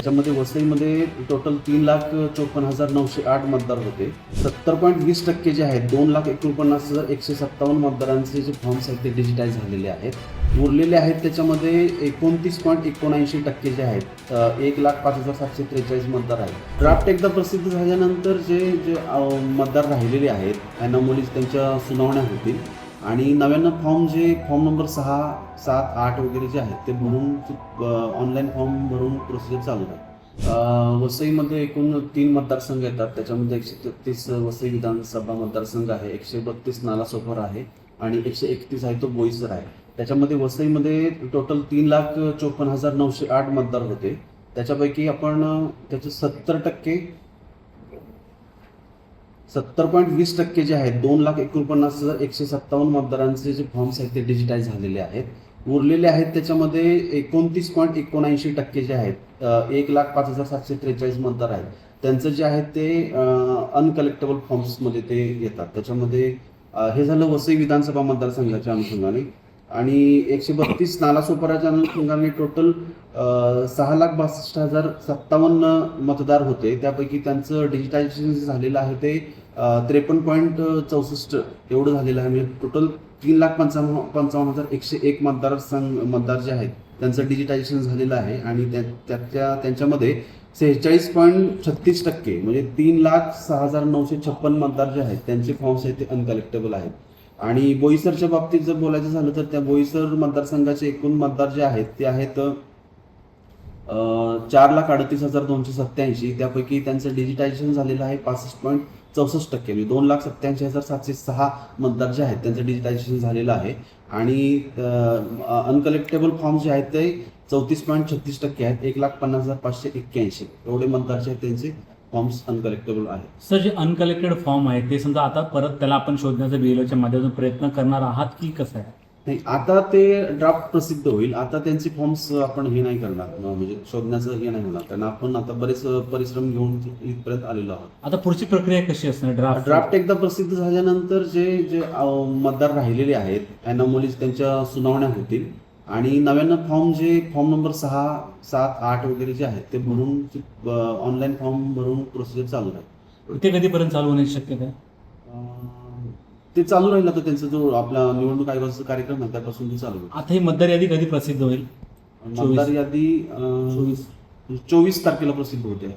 त्याच्यामध्ये वसईमध्ये टोटल 3,54,908 मतदार होते. 70.20% जे आहेत 2,49,157 मतदारांचे जे फॉर्म्स आहेत ते डिजिटाईज झालेले आहेत. उरलेले आहेत त्याच्यामध्ये 29.79% जे आहेत 1,05,743 मतदार आहेत. ड्राफ्ट एकदा प्रसिद्ध झाल्यानंतर जे जे मतदार राहिलेले आहेत त्यांना मुलीच त्यांच्या सुनावण्या होतील आणि नव्यानं फॉर्म नंबर 6, 7, 8 वगैरे जे आहेत ते भरून ऑनलाईन फॉर्म भरून प्रोसिजर चालू आहे. वसईमध्ये एकूण 3 मतदारसंघ येतात. त्याच्यामध्ये 133 वसई विधानसभा मतदारसंघ आहे, 132 नालासोपारा आहे आणि 131 आहे तो बोईसर आहे. त्याच्यामध्ये वसईमध्ये टोटल 3,54,908 मतदार होते. त्याच्यापैकी आपण त्याचे 70.20% जे आहेत 2,49,157 मतदारांचे जे फॉर्म्स आहेत ते डिजिटाईज झालेले आहेत. उरलेले आहेत त्याच्यामध्ये 29.79% जे आहेत 1,05,743 मतदार आहेत. त्यांचं जे आहे ते अनकलेक्टेबल फॉर्म्समध्ये ते येतात. त्याच्यामध्ये हे झालं वसई विधानसभा मतदारसंघाच्या अनुषंगाने आणि 132 नालासोपाराच्या अनुषंगाने टोटल 6,62,057 मतदार होते. त्यापैकी त्यांचं डिजिटायझेशन झालेलं आहे ते 53.64 एवढं झालेलं आहे. म्हणजे टोटल 3,55,101 मतदार जे आहेत त्यांचं डिजिटायझेशन झालेलं आहे आणि त्यांच्यामध्ये 46.36% म्हणजे 3,06,956 मतदार जे आहेत त्यांचे फॉर्म्स आहेत ते अनकलेक्टेबल आहेत. आणि बोईसरच्या बाबतीत जर बोलायचं झालं तर त्या बोईसर मतदारसंघाचे एकूण मतदार जे आहेत ते आहेत 4,38,287. त्यापैकी त्यांचं डिजिटायझेशन झालेलं आहे 65.64% म्हणजे 2,87,706 मतदार जे आहेत त्यांचं डिजिटायझेशन झालेलं आहे. आणि अनकलेक्टेबल फॉर्म जे आहेत ते 34.36% आहेत. 1,50,581 एवढे मतदार जे आहेत त्यांचे फॉर्म्स अनकलेक्टेबल आहेत. सर, जे अनकलेक्टेड फॉर्म आहे ते समजा आता परत त्याला आपण शोधण्याचा BLOच्या माध्यमातून प्रयत्न करणार आहात की कसं आहे? नाही, आता ते ड्राफ्ट प्रसिद्ध होईल. आता त्यांचे फॉर्म्स आपण हे नाही करणार, म्हणजे शोधण्याचं हे नाही होणार, कारण आपण आता बरेच परिश्रम घेऊन इथपर्यंत आलेलो आहोत. आता पुढची प्रक्रिया कशी असणार? ड्राफ्ट एकदा प्रसिद्ध झाल्यानंतर जे मतदार राहिलेले आहेत त्यांना मुलीच त्यांच्या सुनावण्या होतील आणि नव्यानं फॉर्म नंबर 6, 7, 8 वगैरे जे आहेत ते भरून ऑनलाईन फॉर्म भरून प्रोसिजर चालू आहे. ते कधीपर्यंत चालू होण्याची शक्यता आहे? ते चालू राहील आता त्यांचा जो आपला निवडणूक आयोगाचा कार्यक्रम आहे त्यापासून ते चालू होईल. आता ही मतदार यादी कधी प्रसिद्ध होईल? मतदार यादी 24 तारखेला प्रसिद्ध होते.